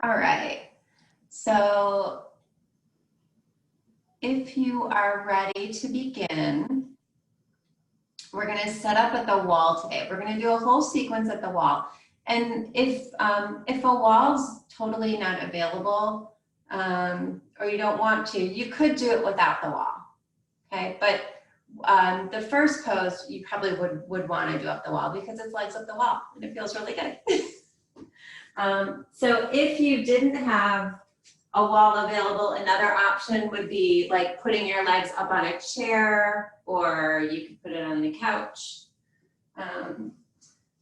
All right. So if you are ready to begin, we're going to set up at the wall today. We're going to do a whole sequence at the wall. And if a wall's totally not available, or you don't want to, you could do it without the wall. Okay, but the first pose you probably would want to do up the wall because it's legs up the wall and it feels really good. So if you didn't have a wall available, another option would be like putting your legs up on a chair, or you could put it on the couch.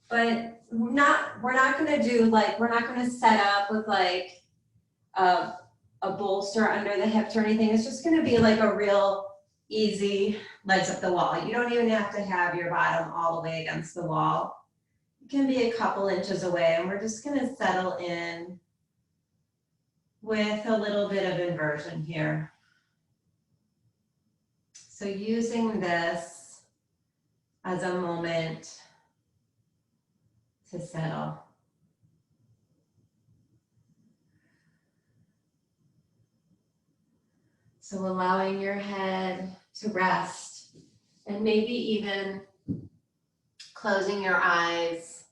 But we're not going to do like, we're not going to set up with like a bolster under the hips or anything. It's just going to be like a real easy legs up the wall. You don't even have to have your bottom all the way against the wall. It can be a couple inches away, and we're just going to settle in with a little bit of inversion here. So using this as a moment to settle. So allowing your head to rest and maybe even closing your eyes.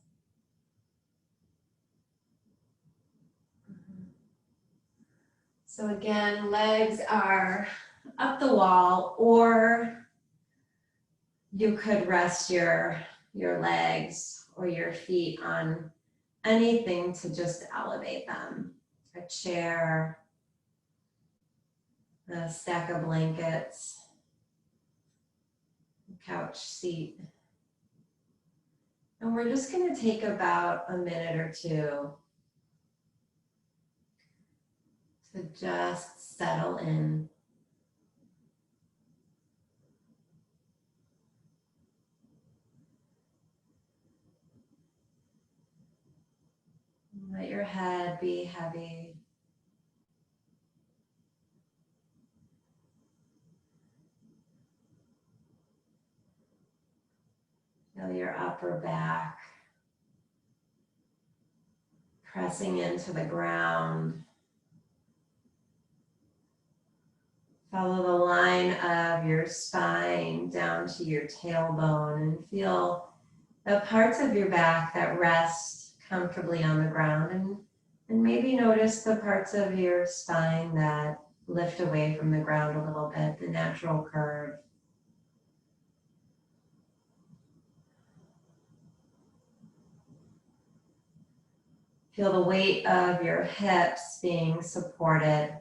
So again, legs are up the wall, or you could rest your legs or your feet on anything to just elevate them. A chair, a stack of blankets, a couch seat. And we're just going to take about a minute or two to just settle in. Let your head be heavy. Feel your upper back pressing into the ground. Follow the line of your spine down to your tailbone and feel the parts of your back that rest comfortably on the ground, and maybe notice the parts of your spine that lift away from the ground a little bit, the natural curve. Feel the weight of your hips being supported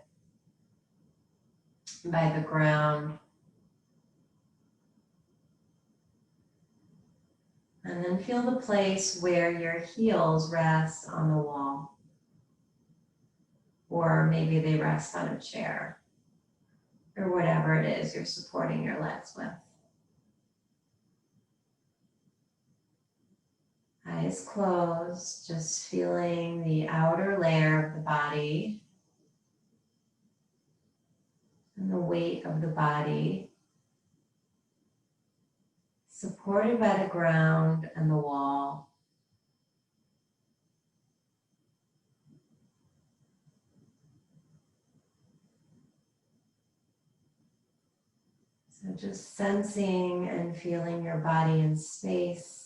by the ground. And then feel the place where your heels rest on the wall. Or maybe they rest on a chair. Or whatever it is you're supporting your legs with. Eyes closed, just feeling the outer layer of the body and the weight of the body supported by the ground and the wall. So just sensing and feeling your body in space.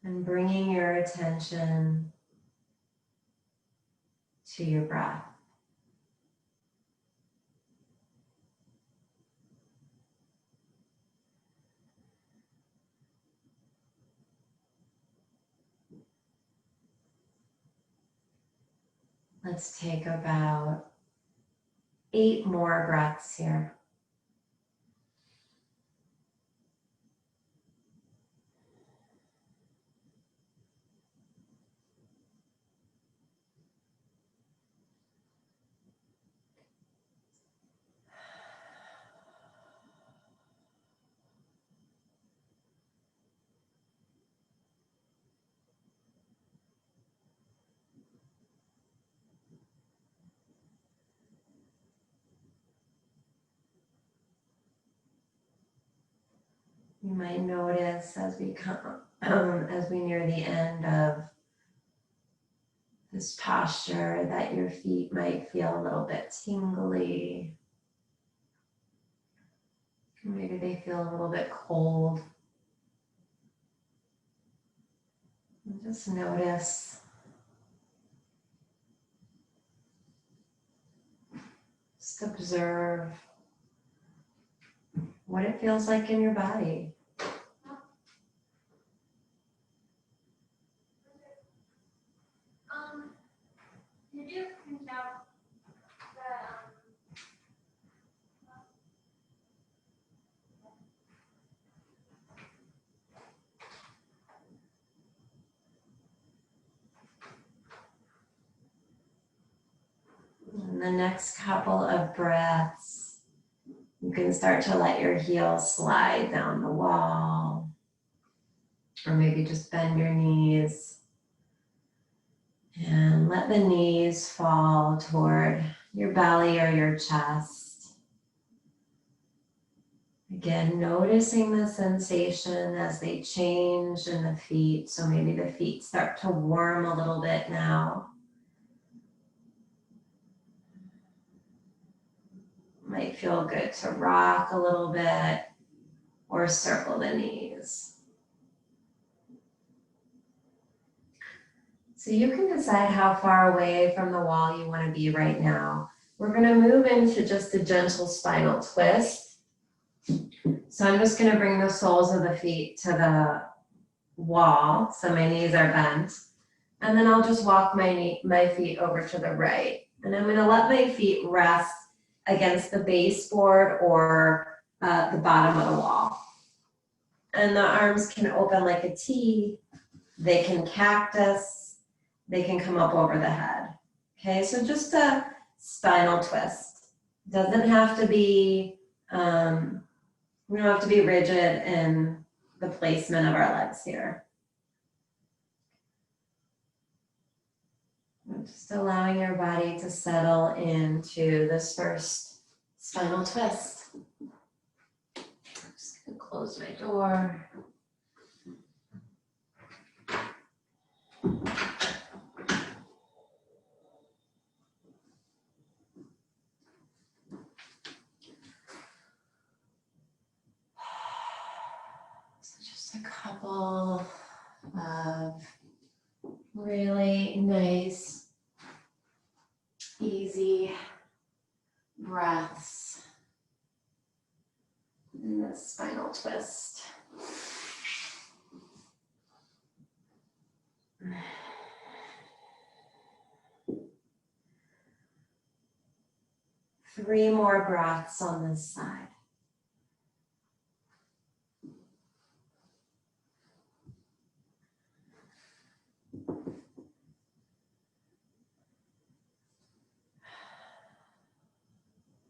And bringing your attention to your breath. Let's take about 8 more breaths here. You might notice as we come as we near the end of this posture that your feet might feel a little bit tingly. Maybe they feel a little bit cold. And just notice. Just observe what it feels like in your body. Did you print out And the next couple of breaths, you can start to let your heels slide down the wall, or maybe just bend your knees. And let the knees fall toward your belly or your chest. Again, noticing the sensation as they change in the feet. So maybe the feet start to warm a little bit now. Might feel good to rock a little bit or circle the knees. So you can decide how far away from the wall you want to be right now. We're going to move into just a gentle spinal twist. So I'm just going to bring the soles of the feet to the wall, so my knees are bent. And then I'll just walk my feet over to the right. And I'm going to let my feet rest against the baseboard or the bottom of the wall. And the arms can open like a T. They can cactus. They can come up over the head. Okay, so just a spinal twist. Doesn't have to be, we don't have to be rigid in the placement of our legs here. Just allowing your body to settle into this first spinal twist. I'm just gonna close my door. So just a couple of really nice, easy breaths in this spinal twist. Three more breaths on this side.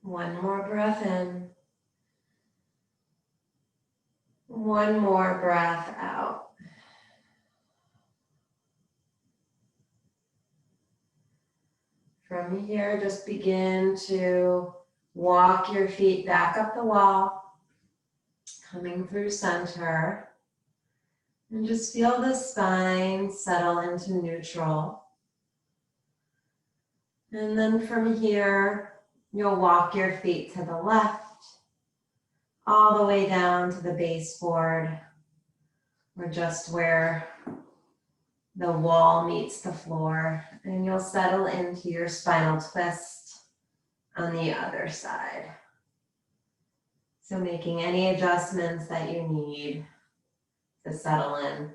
One more breath in. One more breath out. From here, just begin to walk your feet back up the wall, coming through center. And just feel the spine settle into neutral. And then from here, you'll walk your feet to the left, all the way down to the baseboard, or just where the wall meets the floor. And you'll settle into your spinal twist on the other side. So making any adjustments that you need to settle in.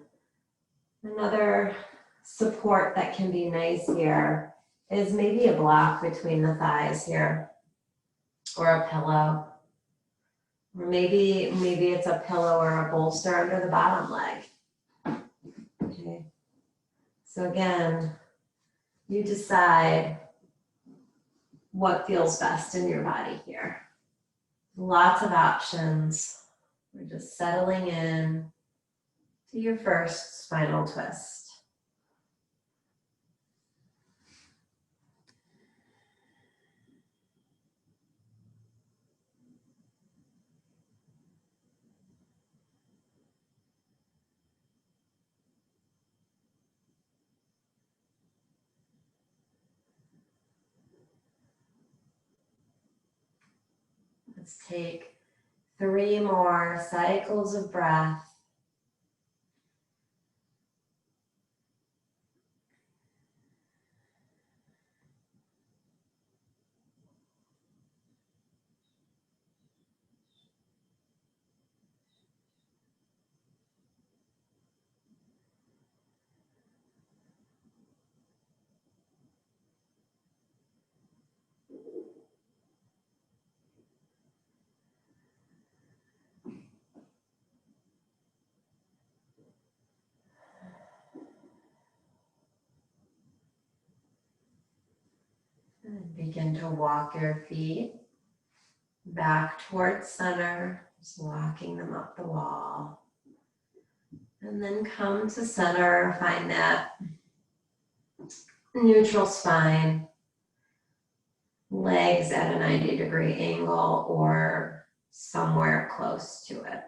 Another support that can be nice here is maybe a block between the thighs here, or a pillow. Or maybe it's a pillow or a bolster under the bottom leg. Okay. So again, you decide what feels best in your body here. Lots of options. We're just settling in to your first spinal twist. Let's take 3 more cycles of breath. And begin to walk your feet back towards center, just walking them up the wall. And then come to center, find that neutral spine, legs at a 90-degree angle or somewhere close to it.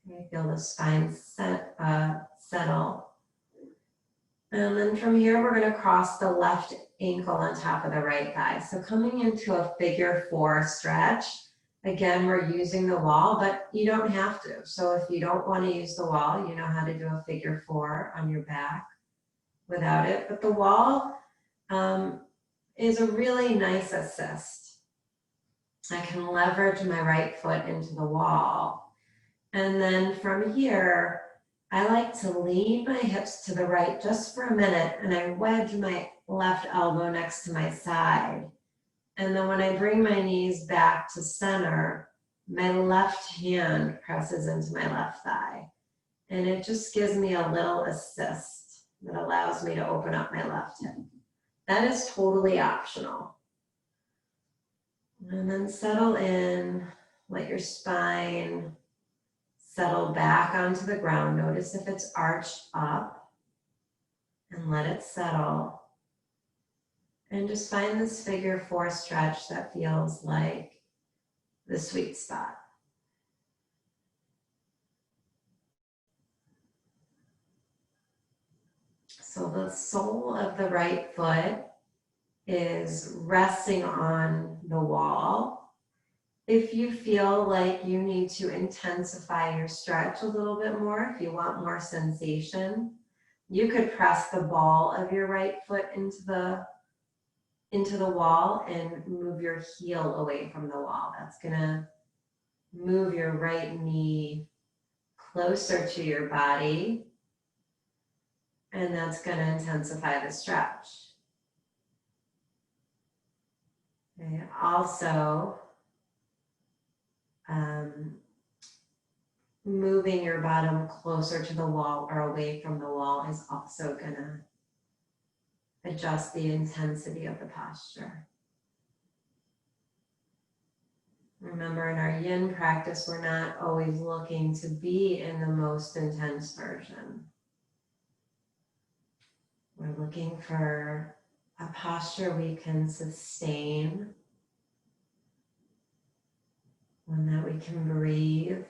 Okay, feel the spine settle. And then from here, we're going to cross the left ankle on top of the right thigh. So coming into a figure 4 stretch. Again, we're using the wall, but you don't have to. So if you don't want to use the wall, you know how to do a figure 4 on your back without it. But the wall is a really nice assist. I can leverage my right foot into the wall. And then from here, I like to lean my hips to the right just for a minute, and I wedge my left elbow next to my side. And then when I bring my knees back to center, my left hand presses into my left thigh. And it just gives me a little assist that allows me to open up my left hip. That is totally optional. And then settle in, let your spine settle back onto the ground. Notice if it's arched up and let it settle. And just find this figure 4 stretch that feels like the sweet spot. So the sole of the right foot is resting on the wall. If you feel like you need to intensify your stretch a little bit more, if you want more sensation, you could press the ball of your right foot into the wall and move your heel away from the wall. That's gonna move your right knee closer to your body, and that's gonna intensify the stretch. Okay. Also, moving your bottom closer to the wall or away from the wall is also gonna adjust the intensity of the posture. Remember, in our yin practice, we're not always looking to be in the most intense version. We're looking for a posture we can sustain, one that we can breathe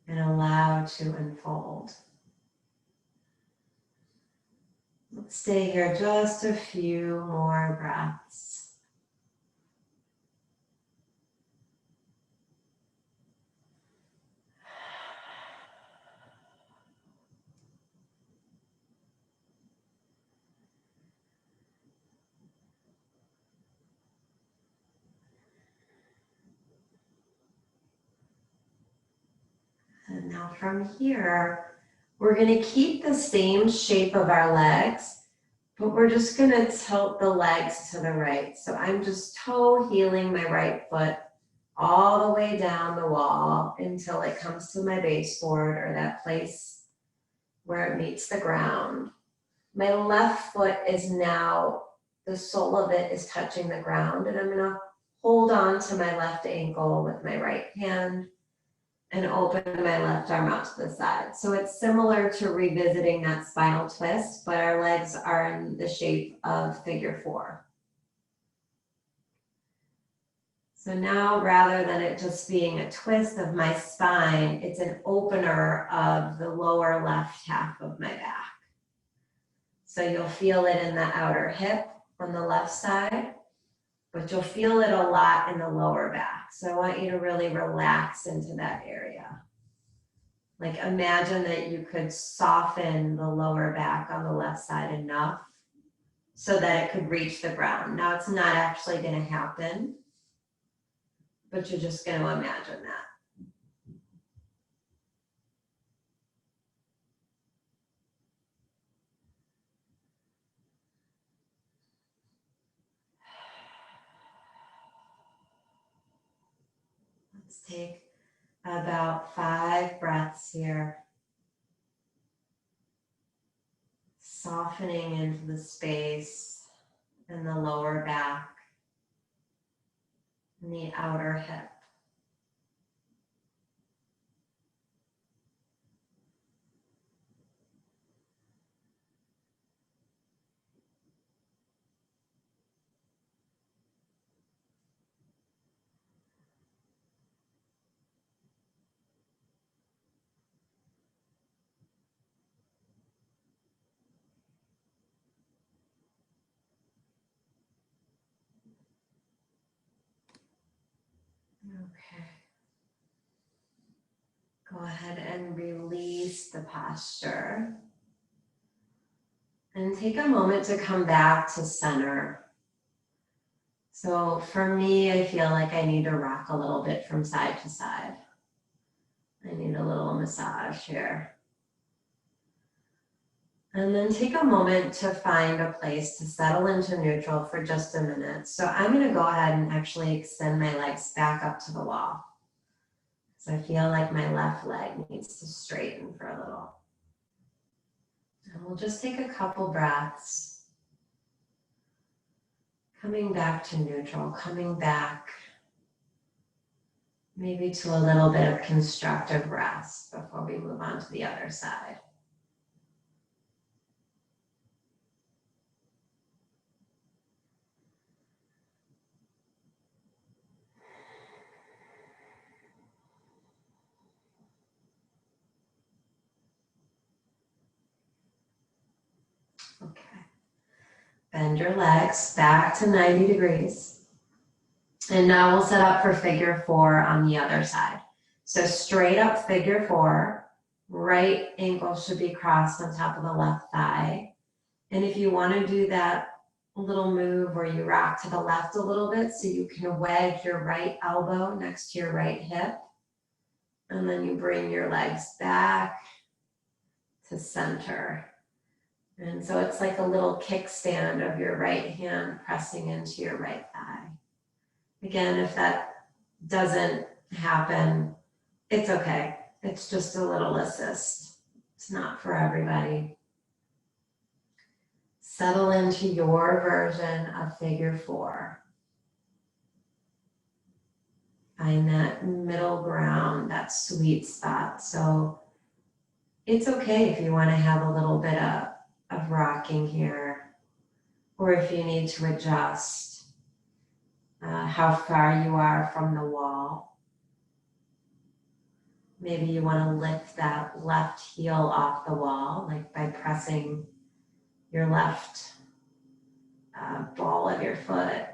and allow to unfold. Let's stay here just a few more breaths. And now from here, we're going to keep the same shape of our legs, but we're just going to tilt the legs to the right. So I'm just toe heeling my right foot all the way down the wall until it comes to my baseboard or that place where it meets the ground. My left foot is now, the sole of it is touching the ground, and I'm going to hold on to my left ankle with my right hand and open my left arm out to the side. So it's similar to revisiting that spinal twist, but our legs are in the shape of figure 4. So now, rather than it just being a twist of my spine, it's an opener of the lower left half of my back. So you'll feel it in the outer hip on the left side. but you'll feel it a lot in the lower back. So I want you to really relax into that area. Like imagine that you could soften the lower back on the left side enough so that it could reach the ground. Now it's not actually going to happen, but you're just going to imagine that. Let's take about 5 breaths here. Softening into the space in the lower back and the outer hip. Okay. Go ahead and release the posture. And take a moment to come back to center. So for me, I feel like I need to rock a little bit from side to side. I need a little massage here. And then take a moment to find a place to settle into neutral for just a minute. So I'm going to go ahead and actually extend my legs back up to the wall. So I feel like my left leg needs to straighten for a little. And we'll just take a couple breaths. Coming back to neutral, coming back maybe to a little bit of constructive rest before we move on to the other side. Okay. Bend your legs back to 90 degrees. And now we'll set up for figure 4 on the other side. So straight up figure 4, right ankle should be crossed on top of the left thigh. And if you want to do that little move where you rock to the left a little bit so you can wedge your right elbow next to your right hip. And then you bring your legs back to center. And so it's like a little kickstand of your right hand pressing into your right thigh. Again, if that doesn't happen, it's okay. It's just a little assist. It's not for everybody. Settle into your version of figure 4. Find that middle ground, that sweet spot. So it's okay if you want to have a little bit of rocking here, or if you need to adjust how far you are from the wall. Maybe you want to lift that left heel off the wall, like by pressing your left ball of your foot.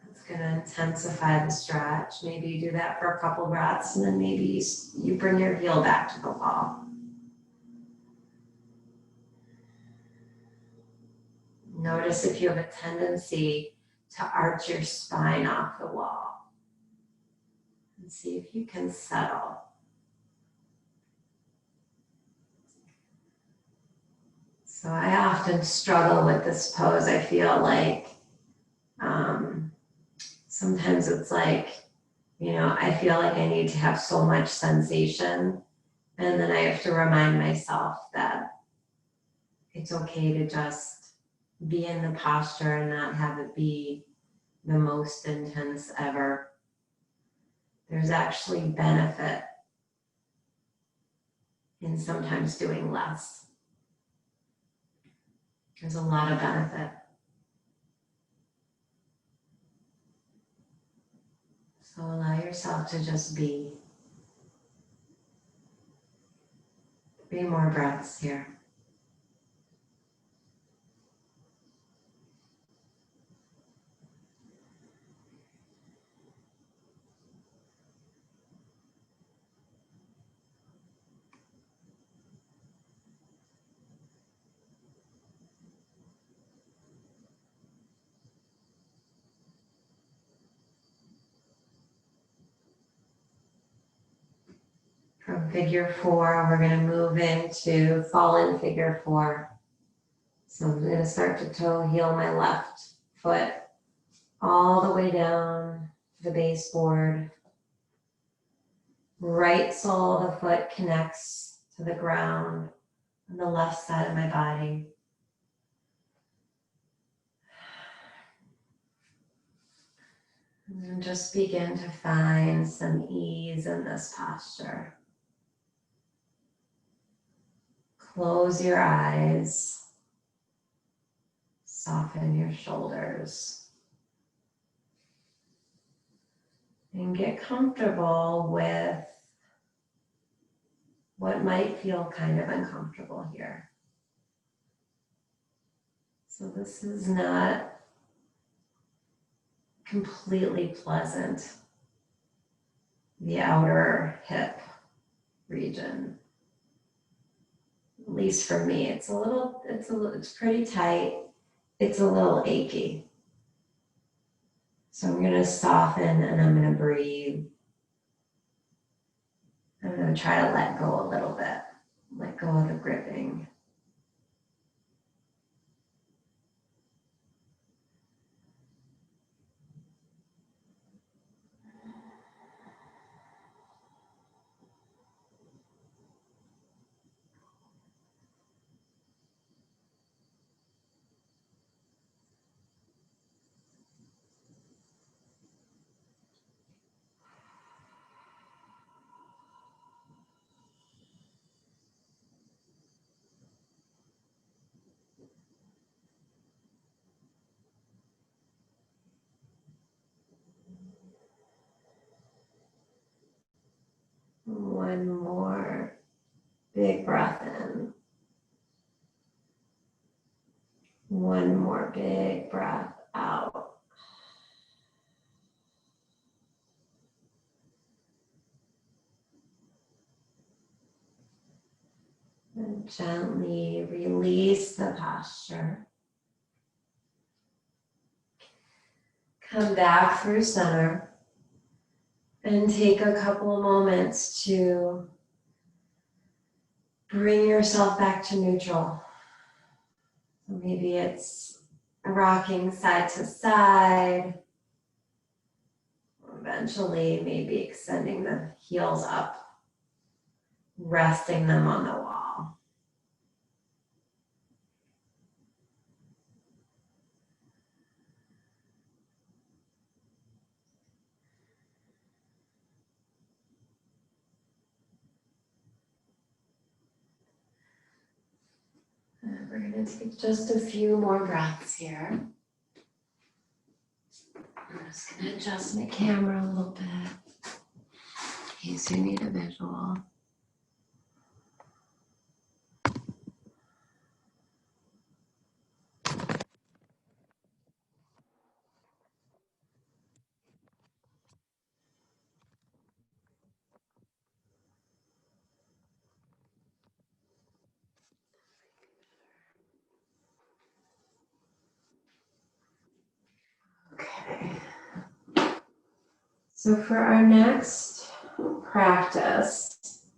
That's going to intensify the stretch. Maybe you do that for a couple breaths, and then maybe you bring your heel back to the wall. Notice if you have a tendency to arch your spine off the wall. And see if you can settle. So I often struggle with this pose. I feel like sometimes it's like, I feel like I need to have so much sensation. And then I have to remind myself that it's okay to just be in the posture and not have it be the most intense ever. There's actually benefit in sometimes doing less. There's a lot of benefit. So allow yourself to just be. 3 more breaths here. From figure 4, we're going to move into fallen figure 4. So I'm going to start to toe heel my left foot all the way down the baseboard. Right sole of the foot connects to the ground on the left side of my body. And just begin to find some ease in this posture. Close your eyes. Soften your shoulders. And get comfortable with what might feel kind of uncomfortable here. So this is not completely pleasant, the outer hip region. At least for me, it's pretty tight. It's a little achy. So I'm gonna soften and I'm gonna breathe. I'm gonna try to let go a little bit. Let go of the gripping. One more big breath in. One more big breath out. And gently release the posture. Come back through center. And take a couple of moments to bring yourself back to neutral. So maybe it's rocking side to side. Eventually, maybe extending the heels up, resting them on the wall. And we're going to take just a few more breaths here. I'm just going to adjust my camera a little bit in case you need a visual. Okay. So for our next practice,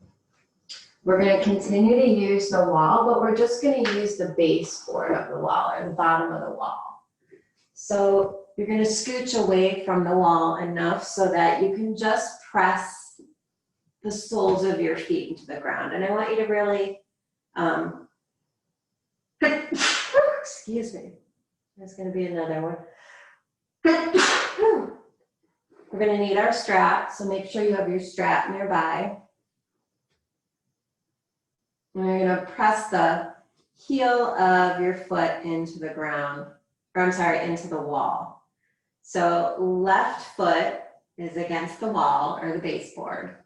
we're going to continue to use the wall, but we're just going to use the baseboard of the wall or the bottom of the wall. So you're going to scooch away from the wall enough so that you can just press the soles of your feet into the ground. And I want you to really, excuse me, there's going to be another one. We're going to need our strap, so make sure you have your strap nearby. We're going to press the heel of your foot into the ground, or I'm sorry, into the wall. So left foot is against the wall or the baseboard.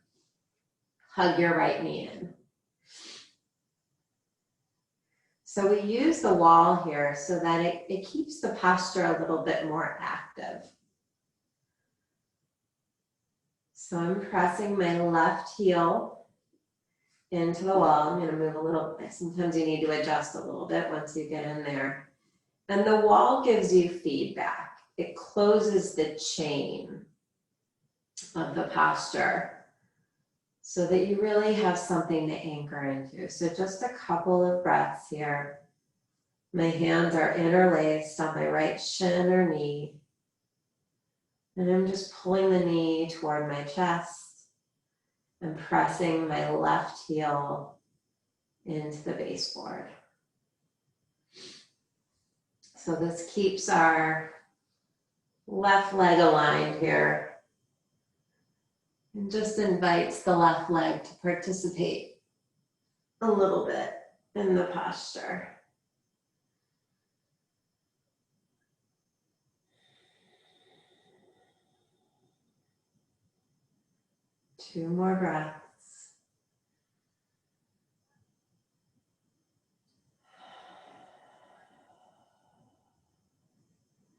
Hug your right knee in. So we use the wall here so that it keeps the posture a little bit more active. So I'm pressing my left heel into the wall. I'm going to move a little bit. Sometimes you need to adjust a little bit once you get in there. And the wall gives you feedback. It closes the chain of the posture. so that you really have something to anchor into. So just a couple of breaths here. My hands are interlaced on my right shin or knee. And I'm just pulling the knee toward my chest and pressing my left heel into the baseboard. So this keeps our left leg aligned here and just invites the left leg to participate a little bit in the posture. Two more breaths.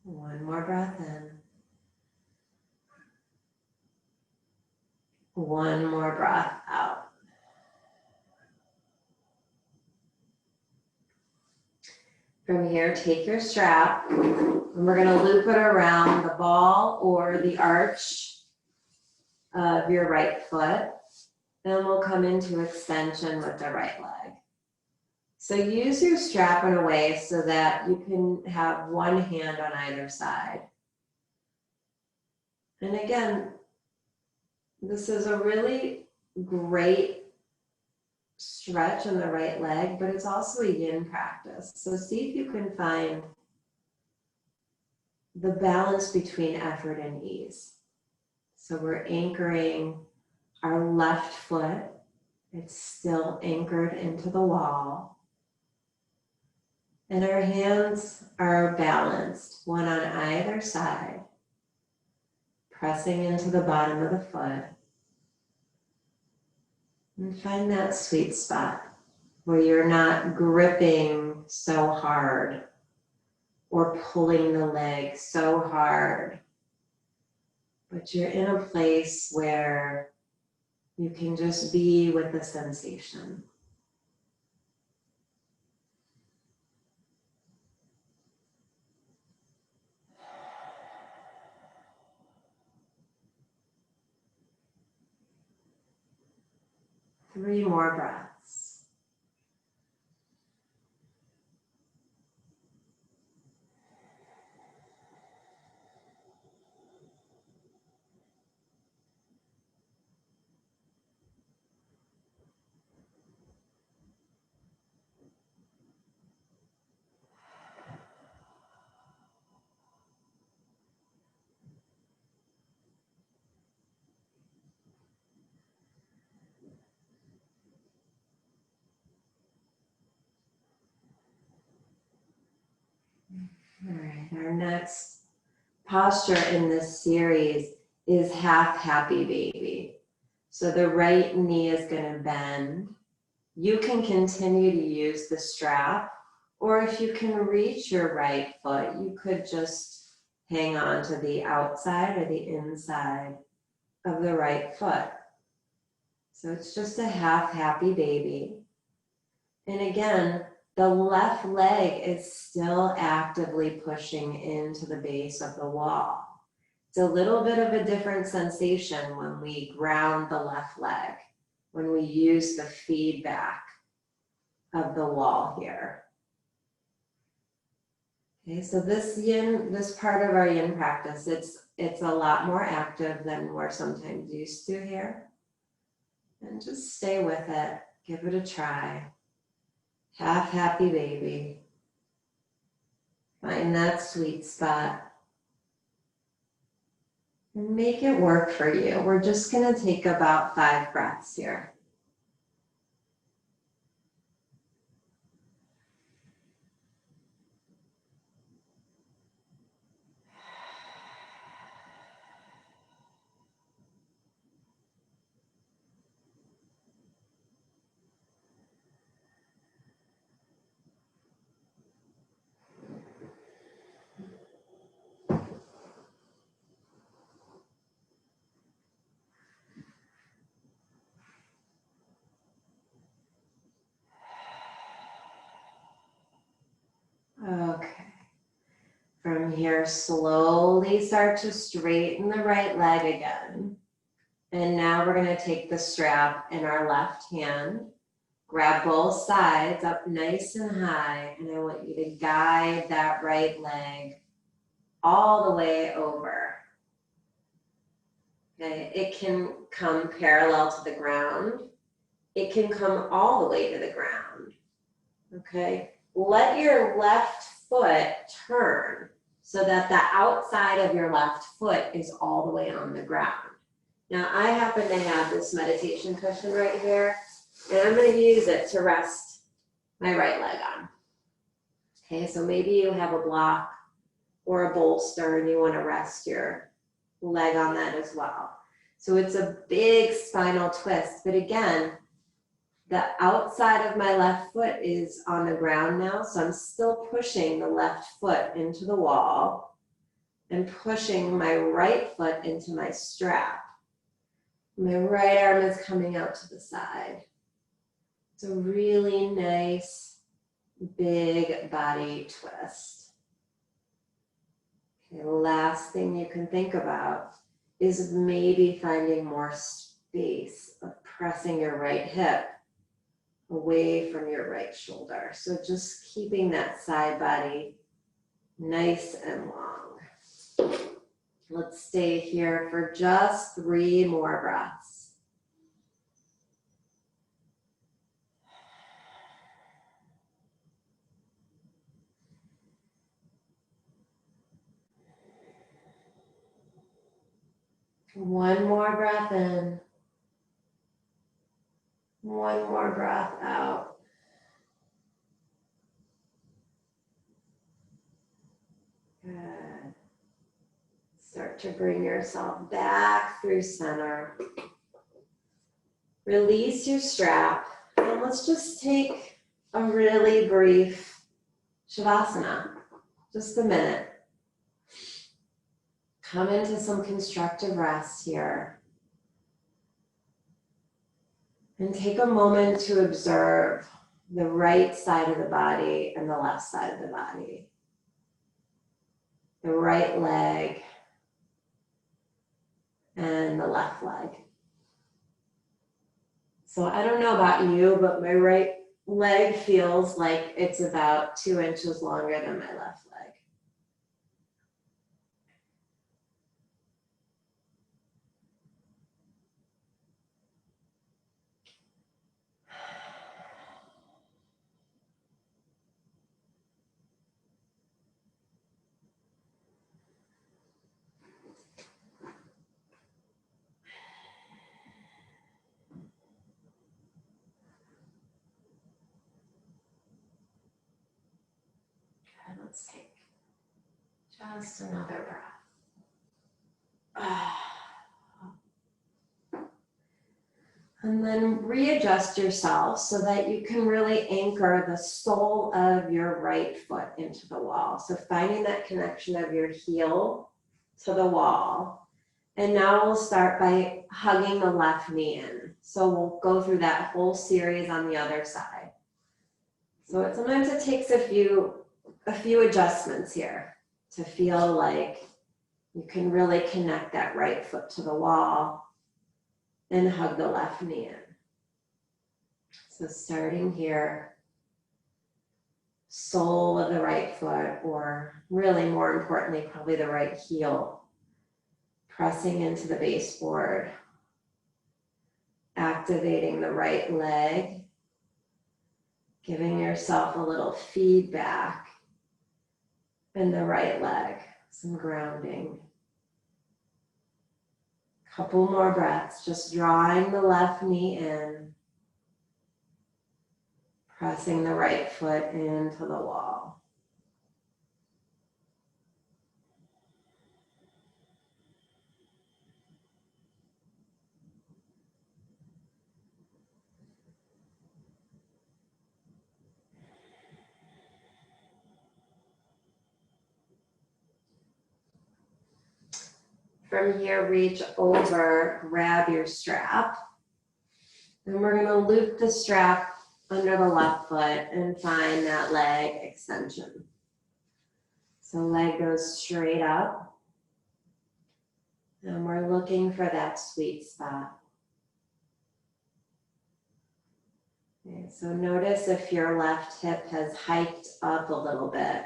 One more breath in. One more breath out. From here, take your strap, and we're going to loop it around the ball or the arch of your right foot. Then we'll come into extension with the right leg. So use your strap in a way so that you can have one hand on either side. And again, this is a really great stretch in the right leg, but it's also a yin practice. So see if you can find the balance between effort and ease. So we're anchoring our left foot. It's still anchored into the wall. And our hands are balanced, one on either side, pressing into the bottom of the foot. And find that sweet spot where you're not gripping so hard or pulling the leg so hard, but you're in a place where you can just be with the sensation. Three more breaths. All right, our next posture in this series is half happy baby. So the right knee is going to bend. You can continue to use the strap, or if you can reach your right foot, you could just hang on to the outside or the inside of the right foot. So it's just a half happy baby. And again, the left leg is still actively pushing into the base of the wall. It's a little bit of a different sensation when we ground the left leg, when we use the feedback of the wall here. Okay, so this part of our yin practice, it's a lot more active than we're sometimes used to here. And just stay with it, give it a try. Half happy baby. Find that sweet spot. And make it work for you. We're just going to take about 5 breaths here. Okay. From here, slowly start to straighten the right leg again. And now we're gonna take the strap in our left hand, grab both sides up nice and high, and I want you to guide that right leg all the way over. Okay, it can come parallel to the ground. It can come all the way to the ground. Okay, let your left foot turn so that the outside of your left foot is all the way on the ground. Now I happen to have this meditation cushion right here, and I'm going to use it to rest my right leg on. Okay, so maybe you have a block or a bolster and you want to rest your leg on that as well. So it's a big spinal twist, but again, the outside of my left foot is on the ground now, so I'm still pushing the left foot into the wall and pushing my right foot into my strap. My right arm is coming out to the side. It's a really nice, big body twist. Okay, the last thing you can think about is maybe finding more space of pressing your right hip away from your right shoulder. So just keeping that side body nice and long. Let's stay here for just 3 more breaths. One more breath in. One more breath out. Good. Start to bring yourself back through center. Release your strap, and let's just take a really brief Shavasana, just a minute. Come into some constructive rest here. And take a moment to observe the right side of the body and the left side of the body. The right leg and the left leg. So I don't know about you, but my right leg feels like it's about 2 inches longer than my left leg. Let's take just another breath. And then readjust yourself so that you can really anchor the sole of your right foot into the wall. So finding that connection of your heel to the wall. And now we'll start by hugging the left knee in. So we'll go through that whole series on the other side. So sometimes it takes a few adjustments here to feel like you can really connect that right foot to the wall and hug the left knee in. So starting here, sole of the right foot, or really more importantly, probably the right heel, pressing into the baseboard, activating the right leg, giving yourself a little feedback in the right leg, some grounding. Couple more breaths, just drawing the left knee in, pressing the right foot into the wall. From here, reach over, grab your strap. And we're gonna loop the strap under the left foot and find that leg extension. So leg goes straight up. And we're looking for that sweet spot. Okay, so notice if your left hip has hiked up a little bit.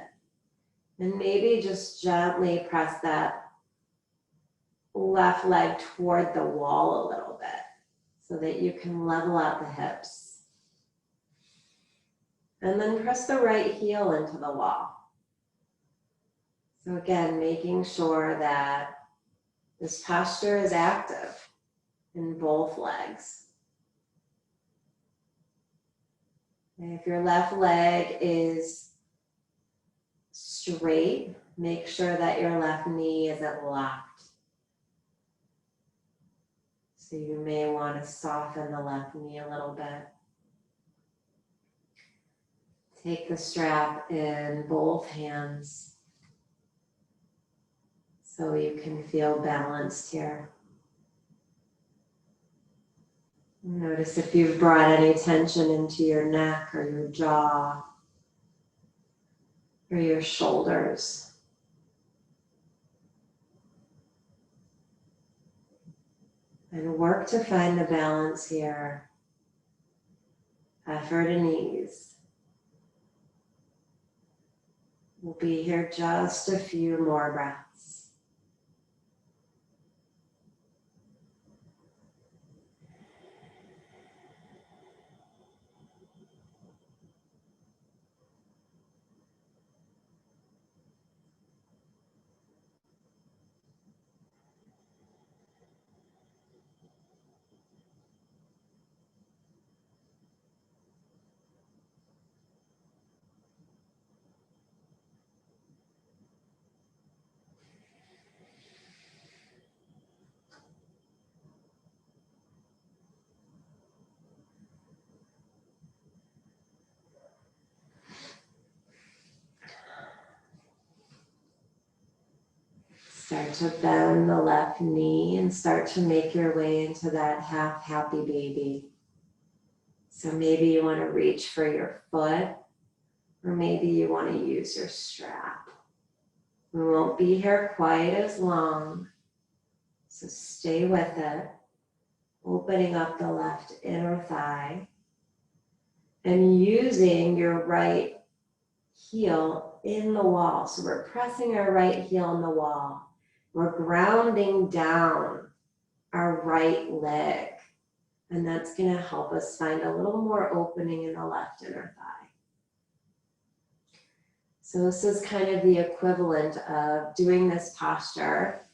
And maybe just gently press that left leg toward the wall a little bit so that you can level out the hips. And then press the right heel into the wall. So again, making sure that this posture is active in both legs. And if your left leg is straight, make sure that your left knee isn't locked. So you may want to soften the left knee a little bit. Take the strap in both hands so you can feel balanced here. Notice if you've brought any tension into your neck or your jaw or your shoulders. And work to find the balance here. Effort and ease. We'll be here just a few more breaths. Start to bend the left knee and start to make your way into that half happy baby. So maybe you want to reach for your foot, or maybe you want to use your strap. We won't be here quite as long, so stay with it, opening up the left inner thigh and using your right heel in the wall. So we're pressing our right heel in the wall. We're grounding down our right leg, and that's going to help us find a little more opening in the left inner thigh. So this is kind of the equivalent of doing this posture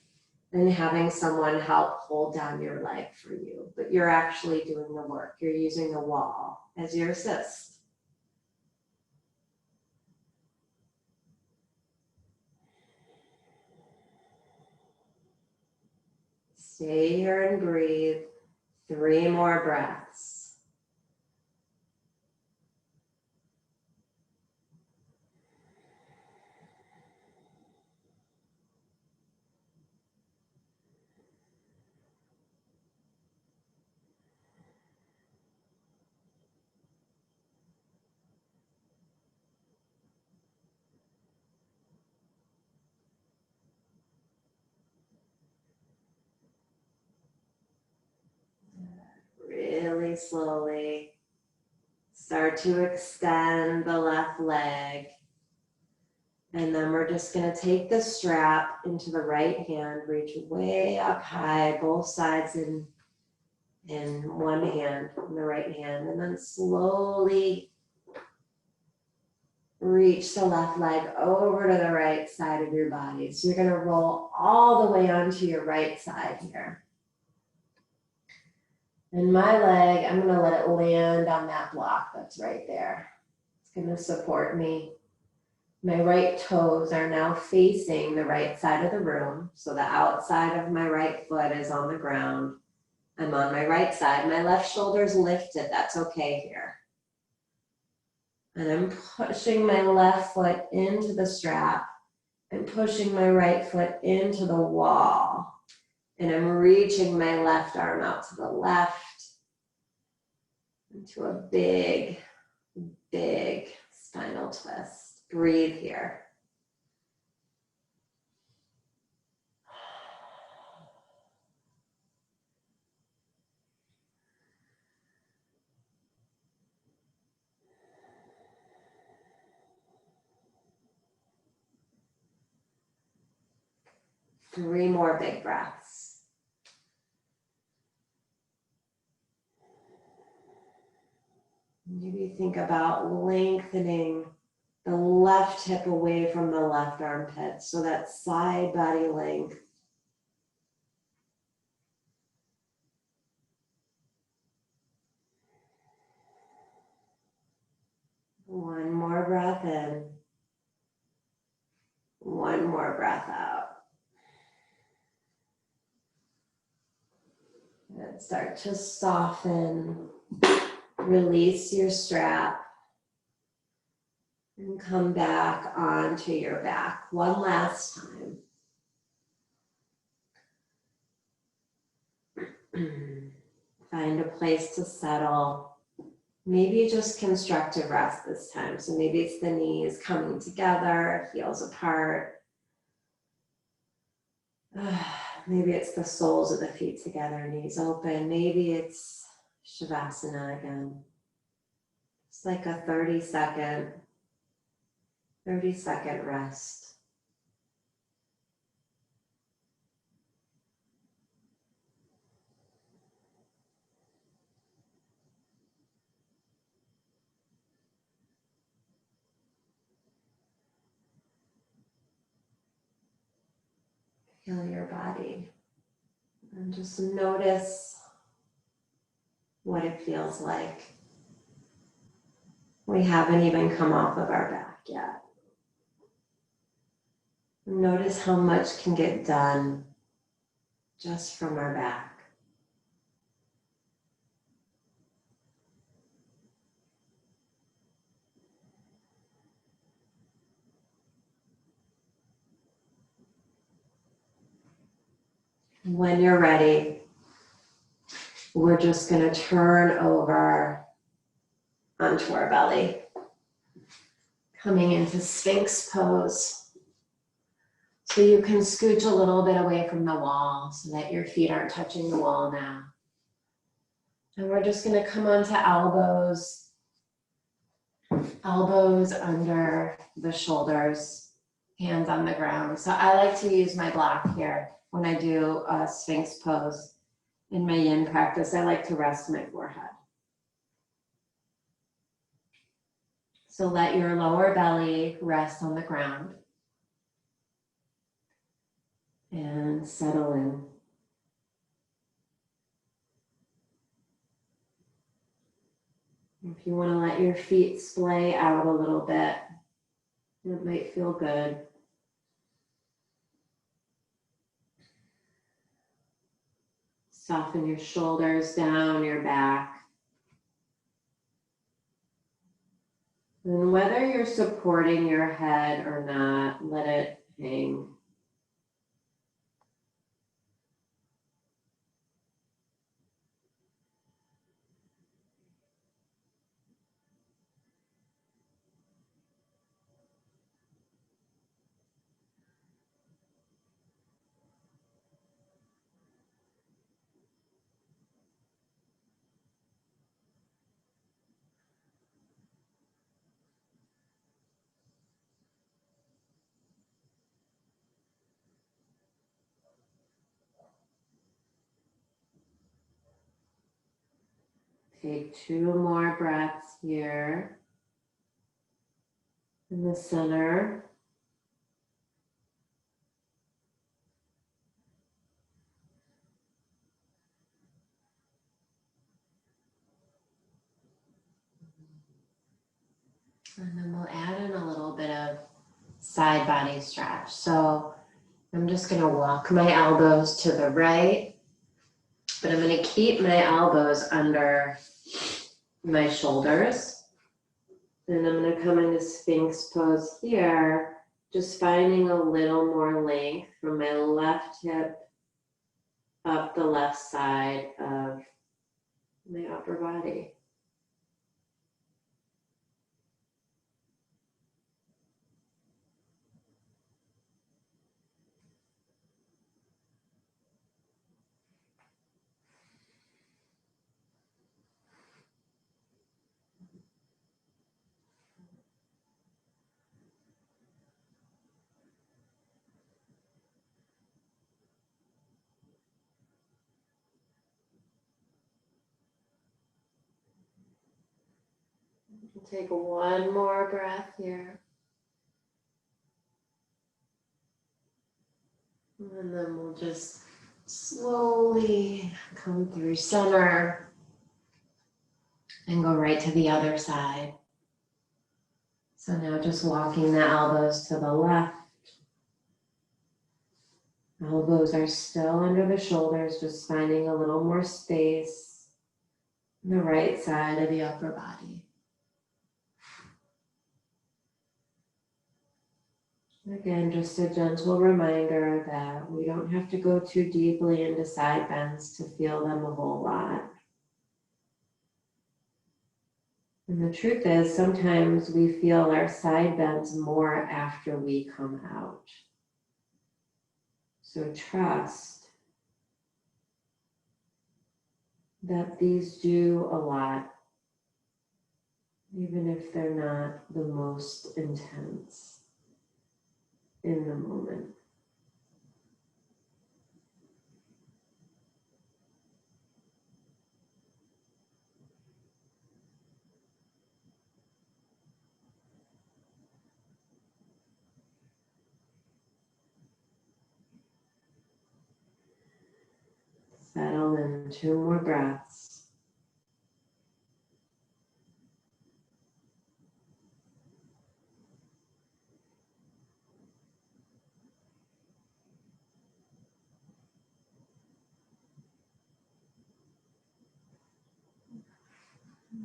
and having someone help hold down your leg for you, but you're actually doing the work. You're using the wall as your assist. Stay here and breathe. 3 more breaths. Really slowly start to extend the left leg. And then we're just going to take the strap into the right hand, reach way up high, both sides in one hand, in the right hand, and then slowly reach the left leg over to the right side of your body. So you're going to roll all the way onto your right side here. And my leg, I'm going to let it land on that block that's right there. It's going to support me. My right toes are now facing the right side of the room. So the outside of my right foot is on the ground. I'm on my right side. My left shoulder's lifted. That's okay here. And I'm pushing my left foot into the strap and pushing my right foot into the wall. And I'm reaching my left arm out to the left into a big, big spinal twist. Breathe here. 3 more big breaths. Maybe think about lengthening the left hip away from the left armpit, so that side body length. One more breath in. One more breath out. And start to soften. Release your strap. And come back onto your back one last time. Find a place to settle. Maybe just constructive rest this time. So maybe it's the knees coming together, heels apart. Maybe it's the soles of the feet together, knees open. Maybe it's Shavasana again. It's like a 30-second rest. Feel your body and just notice what it feels like. We haven't even come off of our back yet. Notice how much can get done just from our back. When you're ready, we're just going to turn over onto our belly, coming into Sphinx pose. So you can scooch a little bit away from the wall so that your feet aren't touching the wall now. And we're just going to come onto elbows under the shoulders, hands on the ground. So I like to use my block here when I do a Sphinx pose. In my yin practice, I like to rest my forehead. So let your lower belly rest on the ground and settle in. If you want to let your feet splay out a little bit, it might feel good. Soften your shoulders down, your back. And whether you're supporting your head or not, let it hang. Take 2 more breaths here in the center. And then we'll add in a little bit of side body stretch. So I'm just going to walk my elbows to the right, but I'm going to keep my elbows under my shoulders. And I'm going to come into Sphinx pose here, just finding a little more length from my left hip up the left side of my upper body. We'll take one more breath here. And then we'll just slowly come through center and go right to the other side. So now just walking the elbows to the left. Elbows are still under the shoulders, just finding a little more space on the right side of the upper body. Again, just a gentle reminder that we don't have to go too deeply into side bends to feel them a whole lot. And the truth is, sometimes we feel our side bends more after we come out. So trust that these do a lot, even if they're not the most intense in the moment. Settle in, 2 more breaths.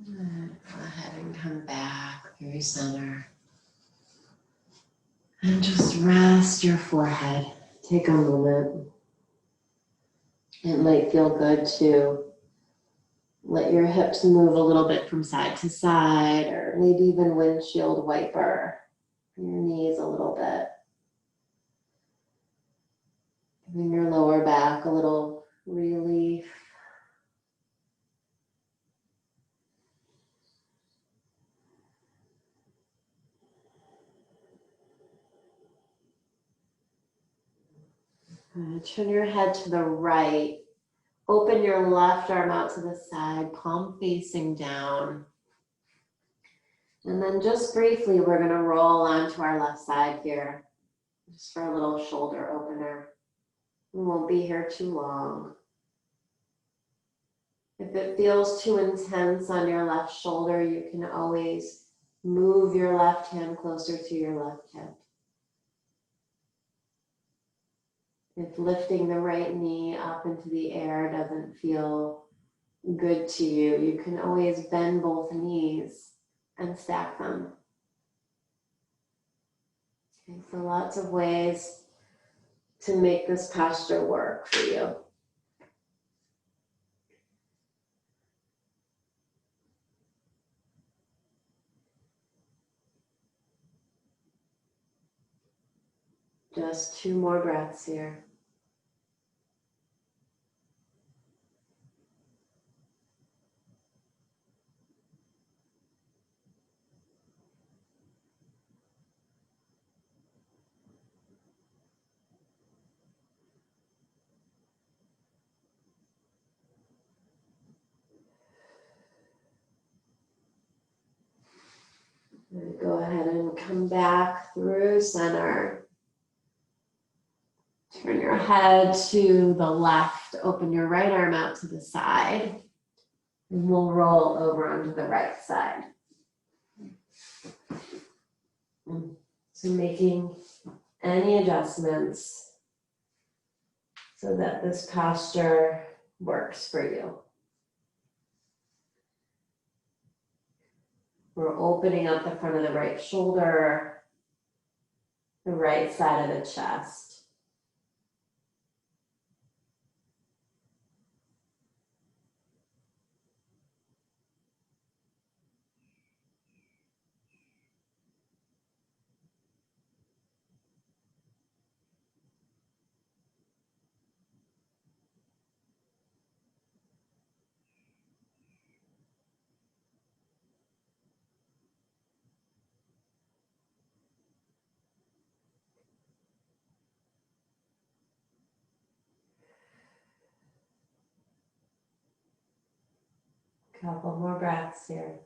Good. Go ahead and come back through center. And just rest your forehead. Take a moment. It might feel good to let your hips move a little bit from side to side, or maybe even windshield wiper your knees a little bit. Giving your lower back a little relief. Turn your head to the right. Open your left arm out to the side, palm facing down. And then just briefly, we're going to roll onto our left side here, just for a little shoulder opener. We won't be here too long. If it feels too intense on your left shoulder, you can always move your left hand closer to your left hip. If lifting the right knee up into the air doesn't feel good to you, you can always bend both knees and stack them. Okay, so lots of ways to make this posture work for you. Just 2 more breaths here. And go ahead and come back through center. Turn your head to the left. Open your right arm out to the side. And we'll roll over onto the right side. So making any adjustments so that this posture works for you. We're opening up the front of the right shoulder, the right side of the chest. Couple more breaths here.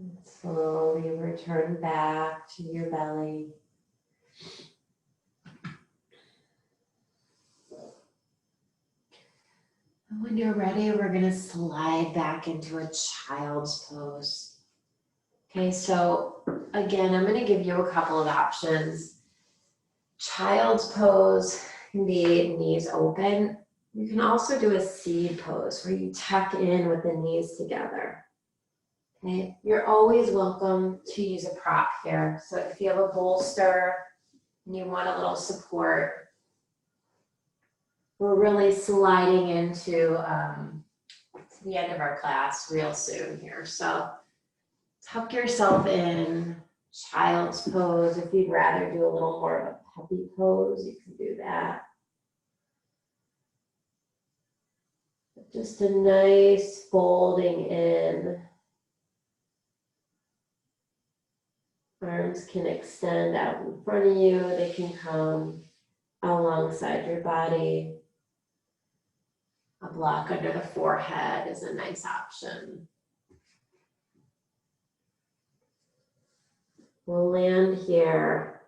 And slowly return back to your belly. And when you're ready, we're going to slide back into a child's pose. Okay, so again, I'm going to give you a couple of options. Child's pose can be knees open. You can also do a seed pose where you tuck in with the knees together. Okay, you're always welcome to use a prop here. So if you have a bolster and you want a little support, we're really sliding into to the end of our class real soon here. So tuck yourself in, child's pose. If you'd rather do a little more of a puppy pose, you can do that. Just a nice folding in. Arms can extend out in front of you. They can come alongside your body. A block under the forehead is a nice option. We'll land here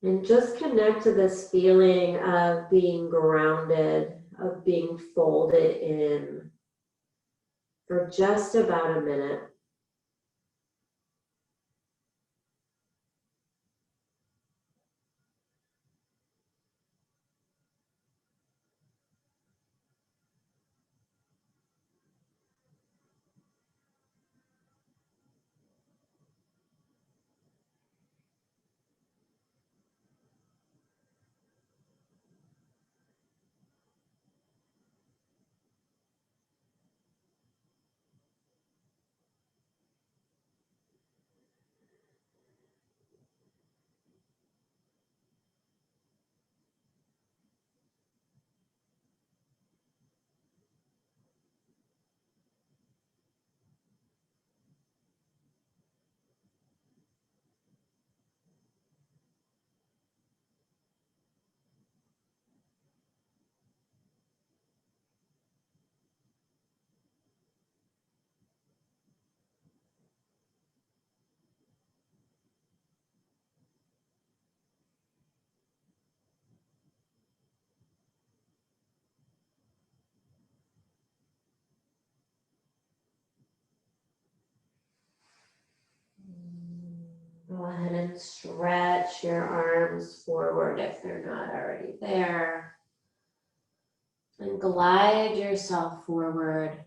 and just connect to this feeling of being grounded, of being folded in for just about a minute. Go ahead and stretch your arms forward if they're not already there. And glide yourself forward,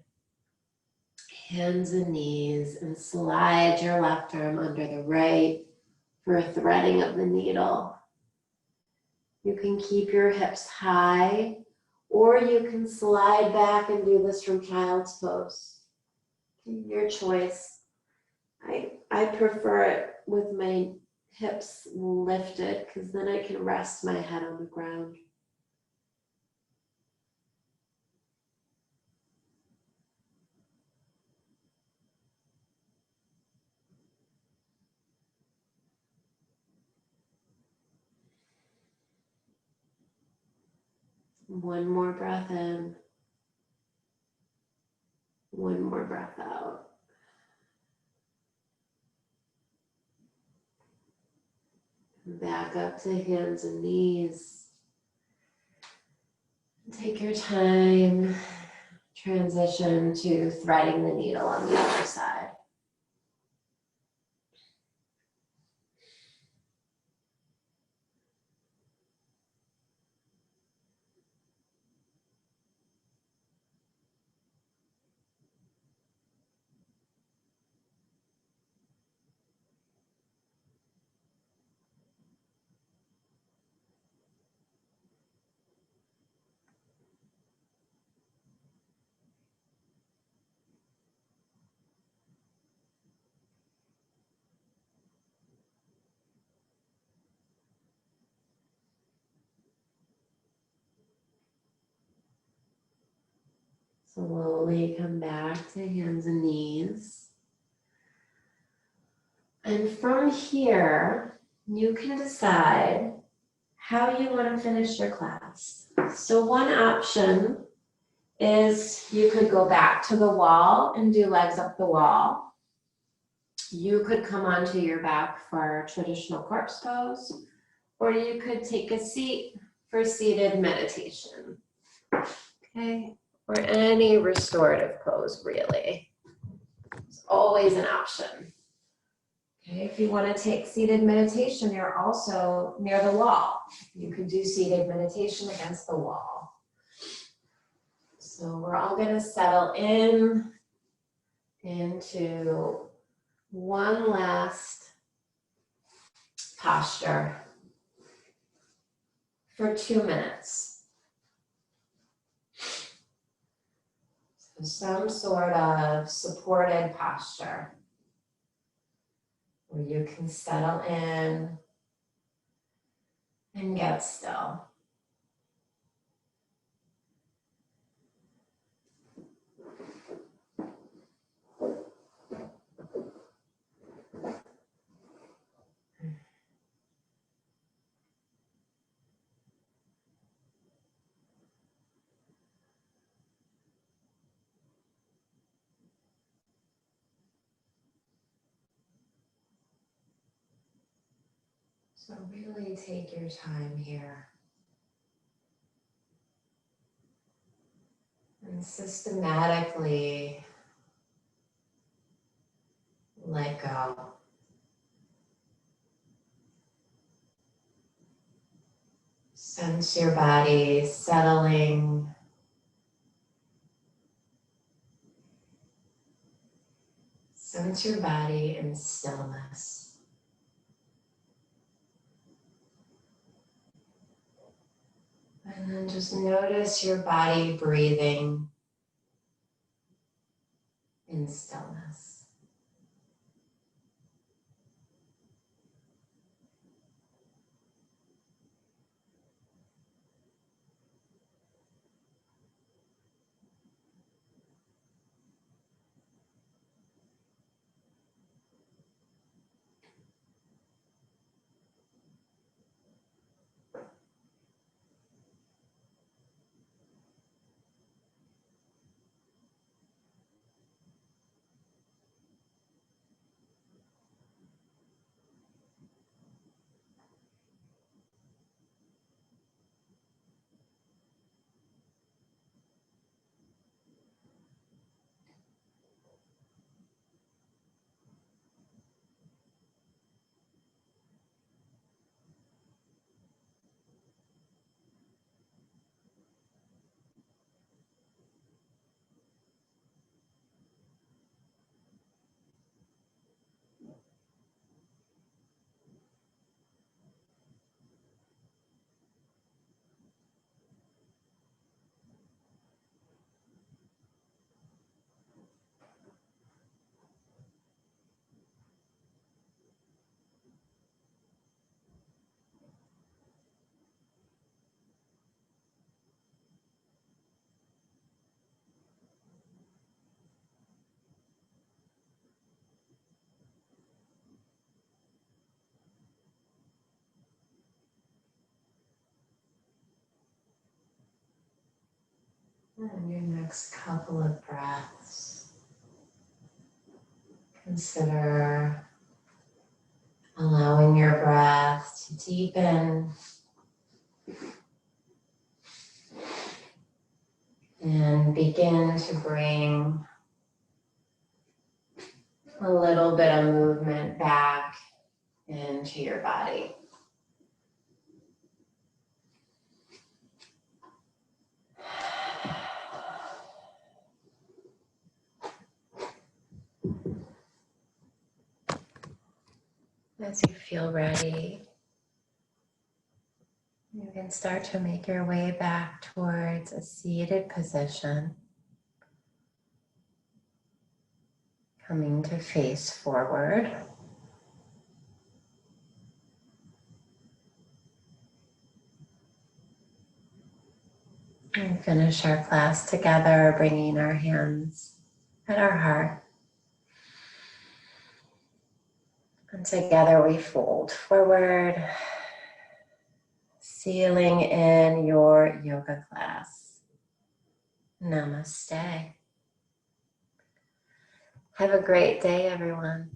hands and knees, and slide your left arm under the right for a threading of the needle. You can keep your hips high, or you can slide back and do this from child's pose. Your choice. I prefer it with my hips lifted because then I can rest my head on the ground. One more breath in. One more breath out. Back up to hands and knees. Take your time. Transition to threading the needle on the other side. Slowly come back to hands and knees. And from here, you can decide how you want to finish your class. So one option is you could go back to the wall and do legs up the wall. You could come onto your back for traditional corpse pose, or you could take a seat for seated meditation. Okay, or any restorative pose, really. It's always an option. Okay, if you want to take seated meditation, you're also near the wall. You could do seated meditation against the wall. So we're all going to settle into one last posture for 2 minutes. So some sort of supported posture where you can settle in and get still. So really take your time here and systematically let go. Sense your body settling. Sense your body in stillness. And then just notice your body breathing in stillness. And your next couple of breaths, consider allowing your breath to deepen and begin to bring a little bit of movement back into your body. As you feel ready, you can start to make your way back towards a seated position, coming to face forward. And finish our class together, bringing our hands at our heart. And together we fold forward, sealing in your yoga class. Namaste. Have a great day, everyone.